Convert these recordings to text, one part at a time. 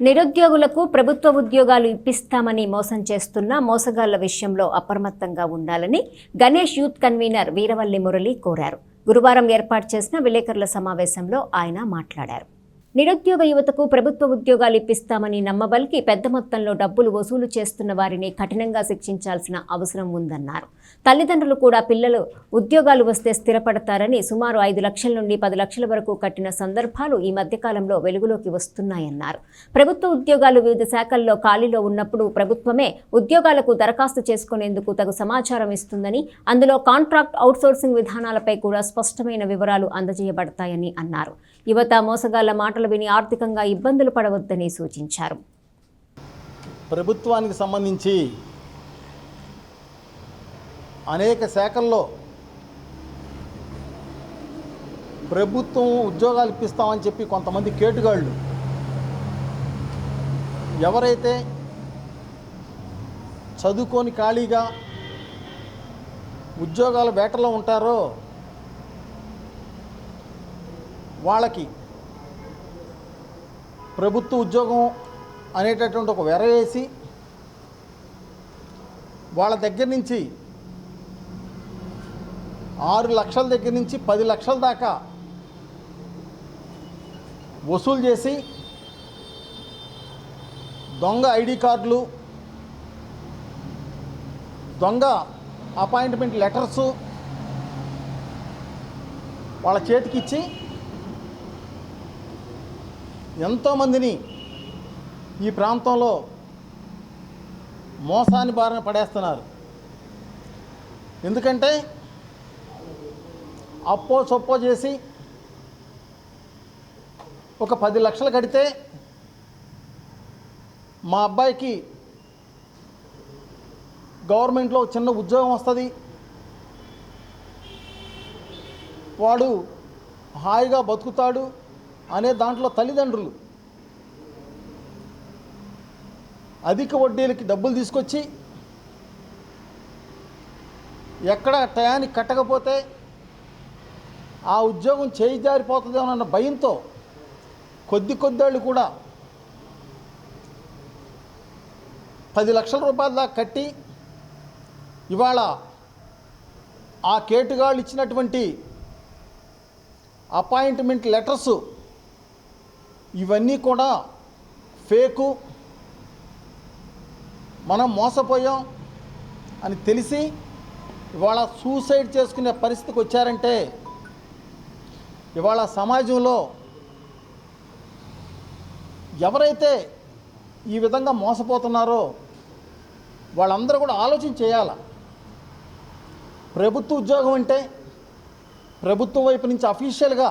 నిరుద్యోగులకు ప్రభుత్వ ఉద్యోగాలు ఇప్పిస్తామని మోసం చేస్తున్న మోసగాళ్ల విషయంలో అప్రమత్తంగా ఉండాలని గణేష్ యూత్ కన్వీనర్ వీరవల్లి మురళి కోరారు. గురువారం ఏర్పాటు చేసిన విలేకరుల సమావేశంలో ఆయన మాట్లాడారు. నిరుద్యోగ యువతకు ప్రభుత్వ ఉద్యోగాలు ఇప్పిస్తామని నమ్మబలికి పెద్ద మొత్తంలో డబ్బులు వసూలు చేస్తున్న వారిని కఠినంగా శిక్షించాల్సిన అవసరం ఉందన్నారు. తల్లిదండ్రులు కూడా పిల్లలు ఉద్యోగాలు వస్తే స్థిరపడతారని సుమారు 5 లక్షల నుండి 10 లక్షల వరకు కట్టిన సందర్భాలు ఈ మధ్యకాలంలో వెలుగులోకి వస్తున్నాయన్నారు. ప్రభుత్వ ఉద్యోగాలు వివిధ శాఖల్లో ఖాళీలో ఉన్నప్పుడు ప్రభుత్వమే ఉద్యోగాలకు దరఖాస్తు చేసుకునేందుకు తగు సమాచారం ఇస్తుందని, అందులో కాంట్రాక్ట్ అవుట్సోర్సింగ్ విధానాలపై కూడా స్పష్టమైన వివరాలు అందజేయబడతాయని అన్నారు. యువత మోసగాళ్ల మాటలు విని ఆర్థికంగా ఇబ్బందులు పడవద్దని సూచించారు. ప్రభుత్వానికి సంబంధించి అనేక శాఖల్లో ప్రభుత్వం ఉద్యోగాలు ఇప్పిస్తామని చెప్పి కొంతమంది కేటుగాళ్ళు ఎవరైతే చదువుకొని ఖాళీగా ఉద్యోగాల వేటలో ఉంటారో వాళ్ళకి ప్రభుత్వ ఉద్యోగం అనేటటువంటి ఒక వెర వేసి వాళ్ళ దగ్గర నుంచి 6 లక్షల దగ్గర నుంచి 10 లక్షల దాకా వసూలు చేసి దొంగ ఐడి కార్డులు, దొంగ అపాయింట్మెంట్ లెటర్సు వాళ్ళ చేతికిచ్చి ఎంతోమందిని ఈ ప్రాంతంలో మోసాన్ని బారిన పడేస్తున్నారు. ఎందుకంటే అప్పో సొప్పో చేసి ఒక 10 లక్షలు కడితే మా అబ్బాయికి గవర్నమెంట్లో చిన్న ఉద్యోగం వస్తుంది, వాడు హాయిగా బతుకుతాడు అనే దాంట్లో తల్లిదండ్రులు అధిక వడ్డీలకి డబ్బులు తీసుకొచ్చి ఎక్కడ టయానికి కట్టకపోతే ఆ ఉద్యోగం చేయి జారిపోతుందేమోనన్న భయంతో కొద్దిళ్ళు కూడా 10 లక్షల రూపాయల దాకా కట్టి ఇవాళ ఆ కేటుగాళ్ళు ఇచ్చినటువంటి అపాయింట్మెంట్ లెటర్సు ఇవన్నీ కూడా ఫేకు, మనం మోసపోయాం అని తెలిసి ఇవాళ సూసైడ్ చేసుకునే పరిస్థితికి వచ్చారంటే ఇవాళ సమాజంలో ఎవరైతే ఈ విధంగా మోసపోతున్నారో వాళ్ళందరూ కూడా ఆలోచన చేయాలి. ప్రభుత్వ ఉద్యోగం అంటే ప్రభుత్వం వైపు నుంచి అఫీషియల్గా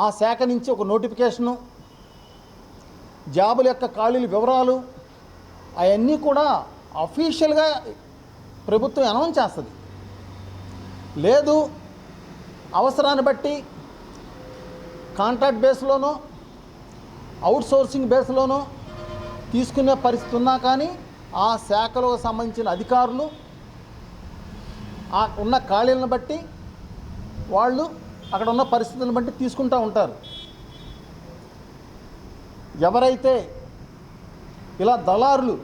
ఆ శాఖ నుంచి ఒక నోటిఫికేషను, జాబుల యొక్క ఖాళీల వివరాలు అవన్నీ కూడా అఫీషియల్గా ప్రభుత్వం అనౌన్స్ చేస్తుంది. లేదు అవసరాన్ని బట్టి కాంట్రాక్ట్ బేస్లోనో అవుట్సోర్సింగ్ బేస్లోనో తీసుకునే పరిస్థితి ఉన్నా కానీ ఆ శాఖలకు సంబంధించిన అధికారులు ఆ ఉన్న ఖాళీలను బట్టి వాళ్ళు అక్కడ ఉన్న పరిస్థితులను బట్టి తీసుకుంటూ ఉంటారు. ఎవరైతే ఇలా దళారులు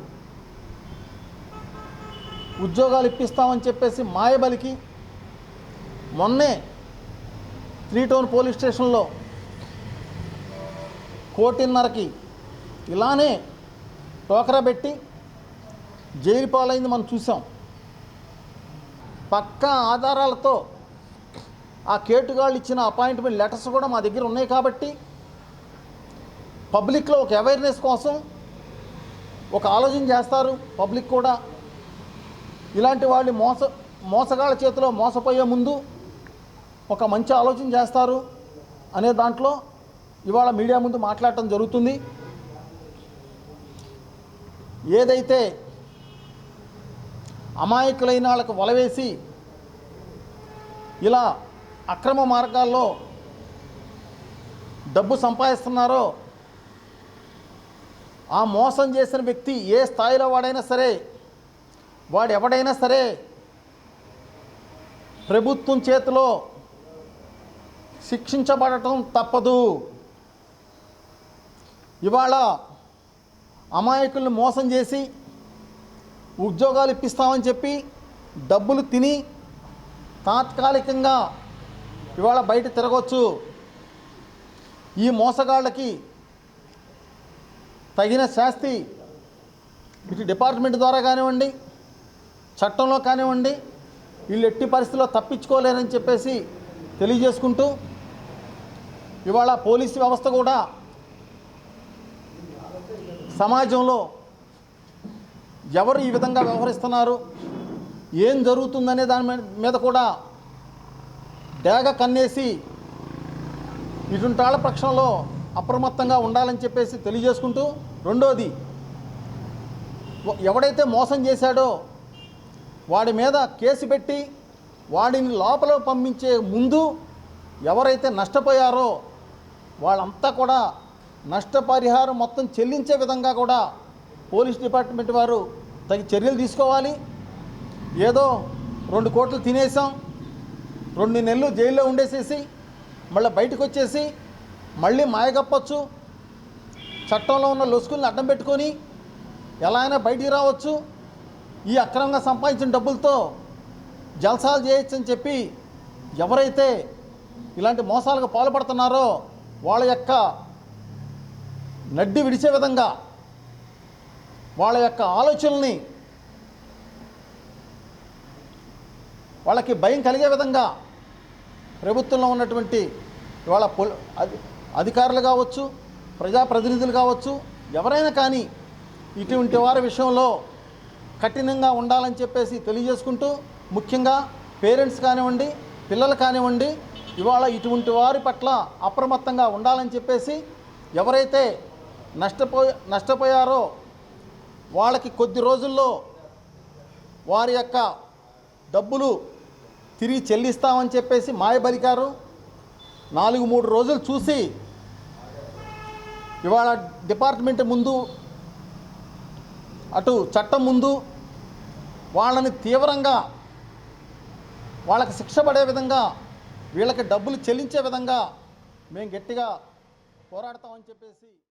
ఉద్యోగాలు ఇప్పిస్తామని చెప్పేసి మాయబలికి మొన్నే 3 టౌన్ పోలీస్ స్టేషన్లో 1,5,00,000కి ఇలానే టోకరా పెట్టి జైలు పాలైంది మనం చూసాం. పక్కా ఆధారాలతో ఆ కేటుగాళ్ళు ఇచ్చిన అపాయింట్మెంట్ లెటర్స్ కూడా మా దగ్గర ఉన్నాయి కాబట్టి పబ్లిక్లో ఒక అవేర్నెస్ కోసం ఒక ఆలోచన చేస్తారు. పబ్లిక్ కూడా ఇలాంటి వాళ్ళు మోసగాళ్ళ చేతిలో మోసపోయే ముందు ఒక మంచి ఆలోచన చేస్తారు అనే దాంట్లో ఇవాళ మీడియా ముందు మాట్లాడటం జరుగుతుంది. ఏదైతే అమాయకులైన వాళ్ళకు వలవేసి ఇలా అక్రమ మార్గాల్లో డబ్బు సంపాదిస్తున్నారో ఆ మోసం చేసిన వ్యక్తి ఏ స్థాయిలో వాడైనా సరే, వాడు ఎవడైనా సరే ప్రభుత్వం చేతిలో శిక్షించబడటం తప్పదు. ఇవాళ అమాయకుల్ని మోసం చేసి ఉద్యోగాలు ఇప్పిస్తామని చెప్పి డబ్బులు తిని తాత్కాలికంగా ఇవాళ బయట తిరగవచ్చు. ఈ మోసగాళ్ళకి తగిన శాస్తి ఇటు డిపార్ట్మెంట్ ద్వారా కానివ్వండి, చట్టంలో కానివ్వండి, వీళ్ళు ఎట్టి పరిస్థితుల్లో తప్పించుకోలేరని చెప్పేసి తెలియజేసుకుంటూ, ఇవాళ పోలీసు వ్యవస్థ కూడా సమాజంలో ఎవరు ఈ విధంగా వ్యవహరిస్తున్నారు, ఏం జరుగుతుందనే దాని మీద కూడా డేగ కన్నేసి ఇటుంటాళ్ళ పక్షంలో అప్రమత్తంగా ఉండాలని చెప్పేసి తెలియజేసుకుంటూ, రెండోది ఎవడైతే మోసం చేశాడో వాడి మీద కేసు పెట్టి వాడిని లోపల పంపించే ముందు ఎవరైతే నష్టపోయారో వాళ్ళంతా కూడా నష్టపరిహారం మొత్తం చెల్లించే విధంగా కూడా పోలీస్ డిపార్ట్మెంట్ వారు తగిన చర్యలు తీసుకోవాలి. ఏదో 2 కోట్లు తినేసాం, 2 నెలలు జైల్లో ఉండేసేసి మళ్ళీ బయటకు వచ్చేసి మళ్ళీ మాయగప్పచ్చు, చట్టంలో ఉన్న లొసుకుల్ని అడ్డం పెట్టుకొని ఎలా అయినా బయటికి రావచ్చు, ఈ అక్రమంగా సంపాదించిన డబ్బులతో జల్సాలు చేయొచ్చు అని చెప్పి ఎవరైతే ఇలాంటి మోసాలకు పాల్పడుతున్నారో వాళ్ళ యొక్క నడ్డి విడిచే విధంగా, వాళ్ళ యొక్క ఆలోచనల్ని వాళ్ళకి భయం కలిగే విధంగా ప్రభుత్వంలో ఉన్నటువంటి ఇవాళ అధికారులు కావచ్చు, ప్రజాప్రతినిధులు కావచ్చు, ఎవరైనా కానీ ఇటువంటి వారి విషయంలో కఠినంగా ఉండాలని చెప్పేసి తెలియజేసుకుంటూ, ముఖ్యంగా పేరెంట్స్ కానివ్వండి, పిల్లలు కానివ్వండి, ఇవాళ ఇటువంటి వారి పట్ల అప్రమత్తంగా ఉండాలని చెప్పేసి, ఎవరైతే నష్టపోయారో వాళ్ళకి కొద్ది రోజుల్లో వారి యొక్క డబ్బులు తిరిగి చెల్లిస్తామని చెప్పేసి మాయబలికారు. 4-3 రోజులు చూసి ఇవాళ డిపార్ట్మెంట్ ముందు, అటు చట్టం ముందు వాళ్ళని తీవ్రంగా వాళ్ళకి శిక్ష పడే విధంగా, వీళ్ళకి డబ్బులు చెల్లించే విధంగా మేము గట్టిగా పోరాడతామని చెప్పేసి